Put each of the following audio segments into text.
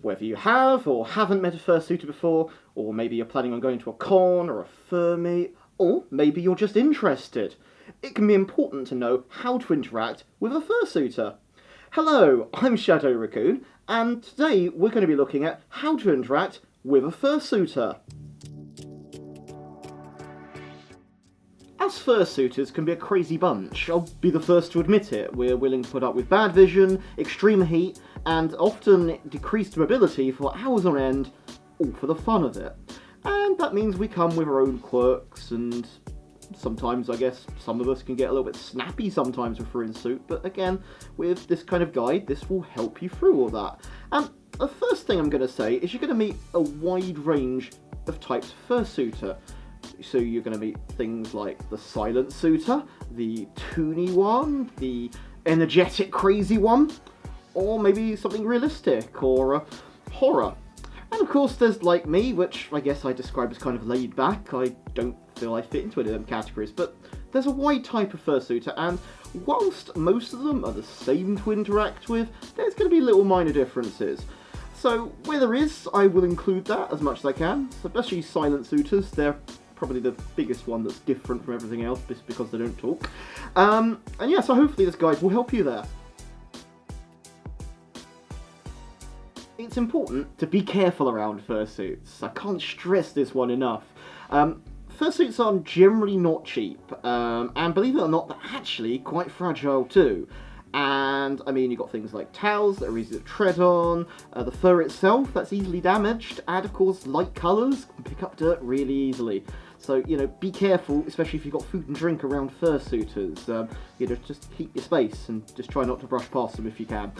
Whether you have or haven't met a fursuiter before, or maybe you're planning on going to a con or a fur meet, or maybe you're just interested, it can be important to know how to interact with a fursuiter. Hello, I'm Shadow Raccoon, and today we're going to be looking at how to interact with a fursuiter. As fursuiters can be a crazy bunch, I'll be the first to admit it. We're willing to put up with bad vision, extreme heat, and often decreased mobility for hours on end, all for the fun of it. And that means we come with our own quirks, and sometimes I guess some of us can get a little bit snappy sometimes with fursuit, but again, with this kind of guide, this will help you through all that. And the first thing I'm going to say is you're going to meet a wide range of types of fursuiter. So you're going to meet things like the silent suitor, the toony one, the energetic crazy one, or maybe something realistic or horror. And of course there's like me, which I guess I describe as kind of laid back. I don't feel I fit into any of them categories, but there's a wide type of fursuiter, and whilst most of them are the same to interact with, there's going to be little minor differences. So where there is, I will include that as much as I can, especially silent suitors. They're probably the biggest one that's different from everything else just because they don't talk. And yeah, so hopefully this guide will help you there. It's important to be careful around fursuits. I can't stress this one enough. Fursuits are generally not cheap, and believe it or not, they're actually quite fragile too. And, I mean, you've got things like towels that are easy to tread on, the fur itself that's easily damaged, and of course light colours can pick up dirt really easily. So, you know, be careful, especially if you've got food and drink around fursuiters. You know, just keep your space and just try not to brush past them if you can.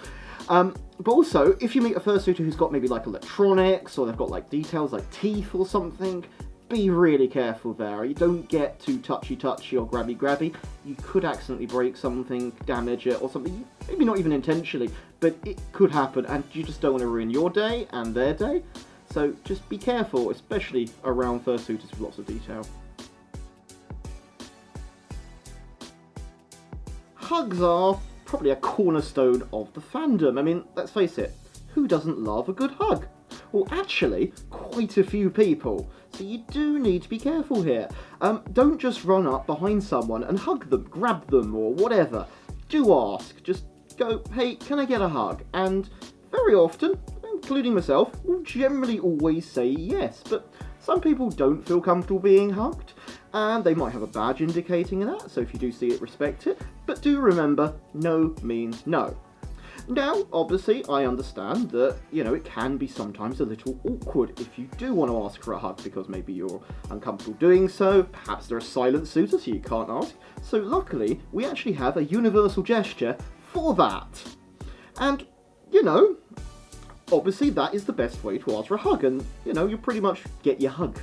But also, if you meet a fursuiter who's got maybe like electronics, or they've got like details like teeth or something, be really careful there. You don't get too touchy-touchy or grabby-grabby. You could accidentally break something, damage it or something, maybe not even intentionally, but it could happen, and you just don't want to ruin your day and their day. So just be careful, especially around fursuiters with lots of detail. Hugs are probably a cornerstone of the fandom. I mean, let's face it, who doesn't love a good hug? Well, actually, quite a few people. So you do need to be careful here. Don't just run up behind someone and hug them, grab them, or whatever. Do ask. Just go, hey, can I get a hug? And very often, including myself, will generally always say yes. But some people don't feel comfortable being hugged, and they might have a badge indicating that, so if you do see it, respect it. But do remember, no means no. Now, obviously, I understand that, you know, it can be sometimes a little awkward if you do want to ask for a hug because maybe you're uncomfortable doing so, perhaps they're a silent suitor so you can't ask. So luckily, we actually have a universal gesture for that. And, you know, obviously that is the best way to ask for a hug, and, you know, you pretty much get your hug.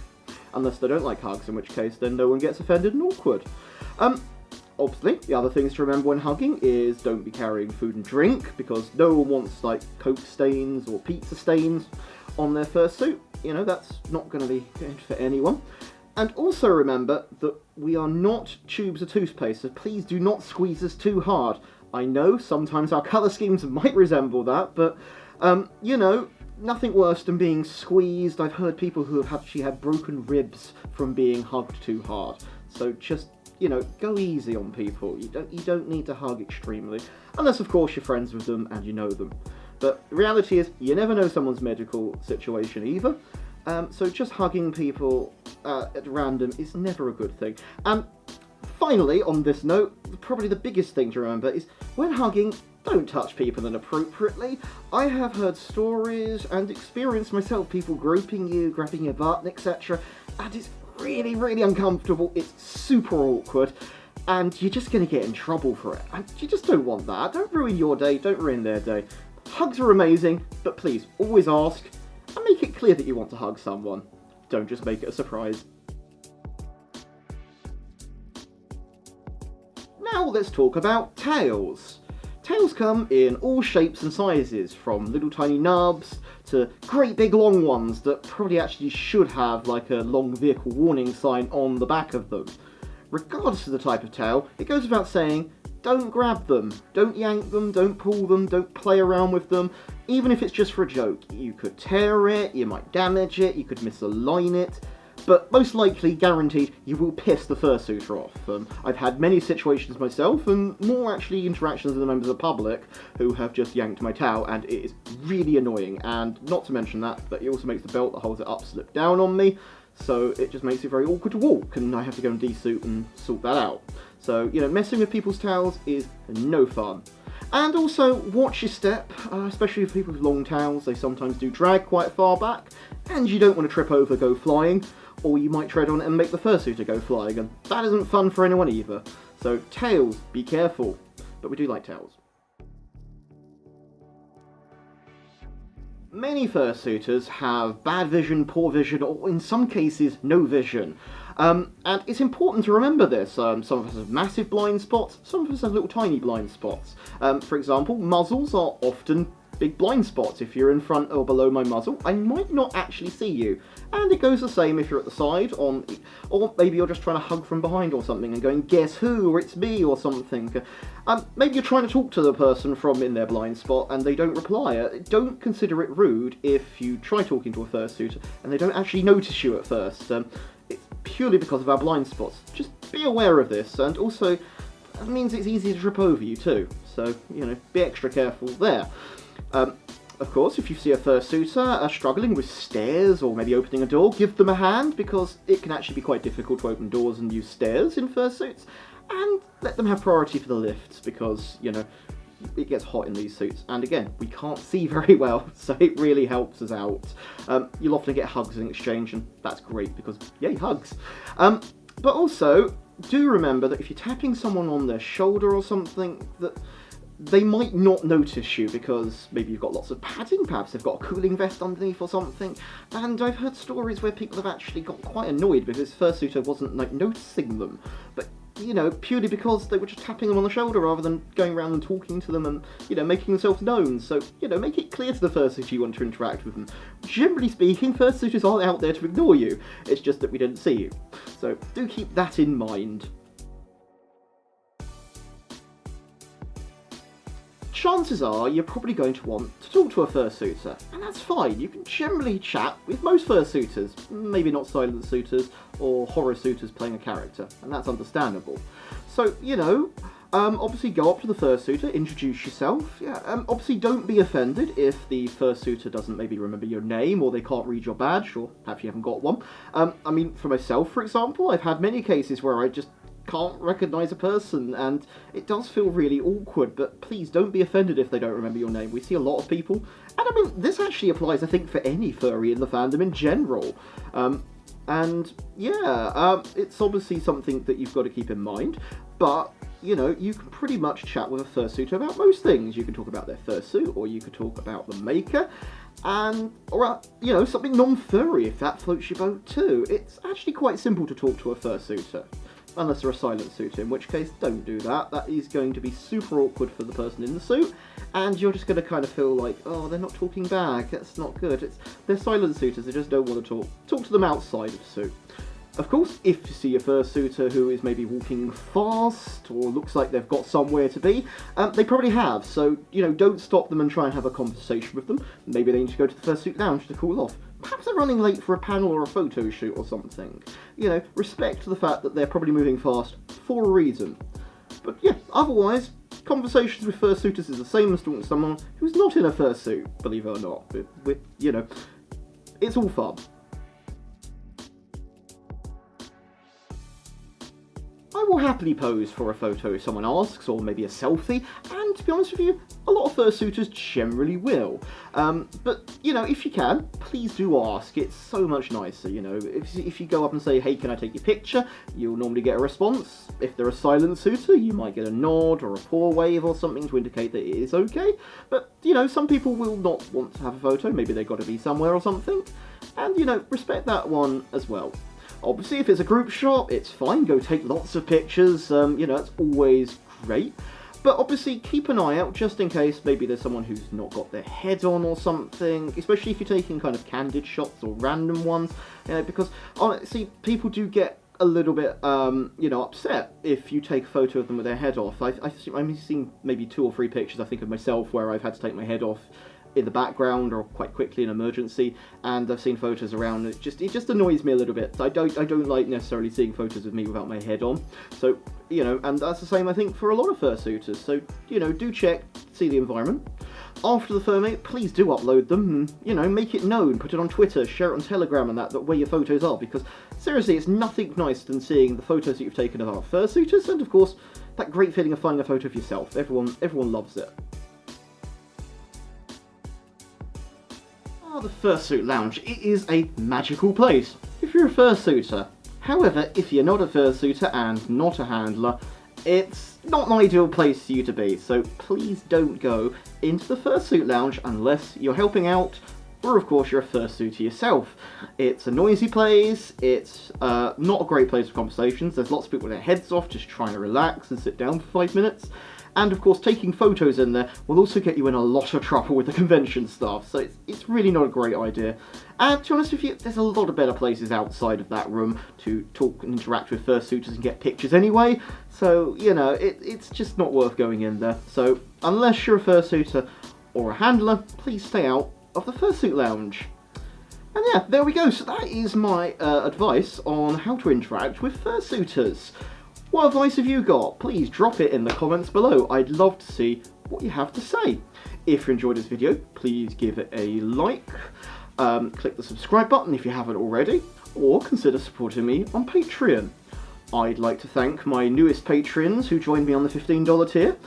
Unless they don't like hugs, in which case then no one gets offended and awkward. Obviously, the other things to remember when hugging is don't be carrying food and drink, because no one wants, like, Coke stains or pizza stains on their fursuit. You know, that's not going to be good for anyone. And also remember that we are not tubes of toothpaste, so please do not squeeze us too hard. I know sometimes our colour schemes might resemble that, but, you know, nothing worse than being squeezed. I've heard people who have actually had broken ribs from being hugged too hard. So just, you know, go easy on people. You don't need to hug extremely, unless of course you're friends with them and you know them. But the reality is, you never know someone's medical situation either. So just hugging people at random is never a good thing. And finally, on this note, probably the biggest thing to remember is when hugging, don't touch people inappropriately. I have heard stories and experienced myself people groping you, grabbing your butt, etc. And it's really, really uncomfortable. It's super awkward. And you're just going to get in trouble for it. And you just don't want that. Don't ruin your day. Don't ruin their day. Hugs are amazing, but please, always ask. And make it clear that you want to hug someone. Don't just make it a surprise. Now let's talk about tails. Tails come in all shapes and sizes, from little tiny nubs to great big long ones that probably actually should have like a long vehicle warning sign on the back of them. Regardless of the type of tail, it goes without saying, don't grab them, don't yank them, don't pull them, don't play around with them, even if it's just for a joke. You could tear it, you might damage it, you could misalign it, but most likely, guaranteed, you will piss the fursuiter off. I've had many situations myself, and more actually interactions with the members of the public who have just yanked my towel, and it is really annoying. And not to mention that it also makes the belt that holds it up slip down on me, so it just makes it very awkward to walk, and I have to go and de-suit and sort that out. So, you know, messing with people's towels is no fun. And also, watch your step, especially for people with long towels. They sometimes do drag quite far back, and you don't want to trip over, go flying, or you might tread on it and make the fursuiter go flying, and that isn't fun for anyone either. So, tails, be careful. But we do like tails. Many fursuiters have bad vision, poor vision, or in some cases, no vision. And it's important to remember this. Some of us have massive blind spots, some of us have little tiny blind spots. For example, muzzles are often big blind spots. If you're in front or below my muzzle, I might not actually see you. And it goes the same if you're at the side, or maybe you're just trying to hug from behind or something and going, guess who, or it's me, or something. Maybe you're trying to talk to the person from in their blind spot and they don't reply. Don't consider it rude if you try talking to a fursuiter and they don't actually notice you at first. It's purely because of our blind spots. Just be aware of this, and also, that means it's easy to trip over you too. So, you know, be extra careful there. Of course, if you see a fursuiter struggling with stairs or maybe opening a door, give them a hand, because it can actually be quite difficult to open doors and use stairs in fursuits. And let them have priority for the lifts, because, you know, it gets hot in these suits. And again, we can't see very well, so it really helps us out. You'll often get hugs in exchange, and that's great because, yay, hugs. But also, do remember that if you're tapping someone on their shoulder or something, that they might not notice you because maybe you've got lots of padding, perhaps they've got a cooling vest underneath or something. And I've heard stories where people have actually got quite annoyed because fursuiter wasn't like noticing them. But, you know, purely because they were just tapping them on the shoulder rather than going around and talking to them and, you know, making themselves known. So, you know, make it clear to the fursuiter you want to interact with them. Generally speaking, fursuiters aren't out there to ignore you. It's just that we didn't see you. So do keep that in mind. Chances are you're probably going to want to talk to a fursuiter, and that's fine. You can generally chat with most fursuiters, maybe not silent suitors or horror suitors playing a character, and that's understandable. So, you know, obviously go up to the fursuiter, introduce yourself. Obviously don't be offended if the fursuiter doesn't maybe remember your name, or they can't read your badge, or perhaps you haven't got one. I mean, for myself, for example, I've had many cases where I just can't recognise a person, and it does feel really awkward, but please don't be offended if they don't remember your name. We see a lot of people, and I mean, this actually applies, I think, for any furry in the fandom in general. And yeah, it's obviously something that you've got to keep in mind, but, you know, you can pretty much chat with a fursuiter about most things. You can talk about their fursuit, or you could talk about the maker, or, you know, something non-furry if that floats your boat too. It's actually quite simple to talk to a fursuiter. Unless they're a silent suit, in which case don't do that. That is going to be super awkward for the person in the suit, and you're just going to kind of feel like, oh, they're not talking back, that's not good. They're silent suitors, they just don't want to talk. Talk to them outside of the suit. Of course, if you see a fursuiter who is maybe walking fast, or looks like they've got somewhere to be, they probably have, so, you know, don't stop them and try and have a conversation with them. Maybe they need to go to the fursuit lounge to cool off. Perhaps they're running late for a panel or a photo shoot or something. You know, respect the fact that they're probably moving fast for a reason. But yeah, otherwise, conversations with fursuiters is the same as talking to someone who's not in a fursuit, believe it or not. You know, it's all fun. I will happily pose for a photo if someone asks, or maybe a selfie, and to be honest with you, a lot of fursuiters generally will. But, you know, if you can, please do ask. It's so much nicer, you know. If you go up and say, hey, can I take your picture, you'll normally get a response. If they're a silent suitor, you might get a nod or a paw wave or something to indicate that it is okay. But, you know, some people will not want to have a photo. Maybe they've got to be somewhere or something. And, you know, respect that one as well. Obviously, if it's a group shot, it's fine. Go take lots of pictures. You know, it's always great. But obviously, keep an eye out just in case maybe there's someone who's not got their head on or something. Especially if you're taking kind of candid shots or random ones. You know, because honestly, people do get a little bit, you know, upset if you take a photo of them with their head off. I've seen maybe 2 or 3 pictures, I think, of myself where I've had to take my head off in the background or quite quickly in emergency, and I've seen photos around. It just annoys me a little bit. I don't like necessarily seeing photos of me without my head on. So, you know, and that's the same I think for a lot of fursuiters. So, you know, do check, see the environment. After the fur mate, please do upload them and, you know, make it known, put it on Twitter, share it on Telegram and that where your photos are, because seriously, it's nothing nicer than seeing the photos that you've taken of our fursuiters, and of course, that great feeling of finding a photo of yourself. Everyone loves it. The Fursuit Lounge. It is a magical place if you're a fursuiter. However, if you're not a fursuiter and not a handler, it's not an ideal place for you to be, so please don't go into the Fursuit Lounge unless you're helping out, or of course you're a fursuiter yourself. It's a noisy place, it's not a great place for conversations. There's lots of people with their heads off just trying to relax and sit down for 5 minutes. And of course, taking photos in there will also get you in a lot of trouble with the convention staff, so it's really not a great idea. And to be honest with you, there's a lot of better places outside of that room to talk and interact with fursuiters and get pictures anyway, so, you know, it's just not worth going in there. So, unless you're a fursuiter or a handler, please stay out of the Fursuit Lounge. And yeah, there we go. So that is my advice on how to interact with fursuiters. What advice have you got? Please drop it in the comments below. I'd love to see what you have to say. If you enjoyed this video, please give it a like. Click the subscribe button if you haven't already, or consider supporting me on Patreon. I'd like to thank my newest patrons who joined me on the $15 tier: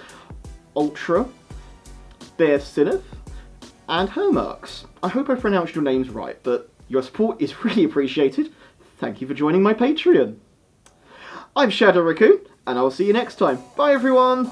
Ultra, Bear Sinith, and Hermux. I hope I pronounced your names right, but your support is really appreciated. Thank you for joining my Patreon. I'm Shadow Raccoon, and I'll see you next time. Bye everyone!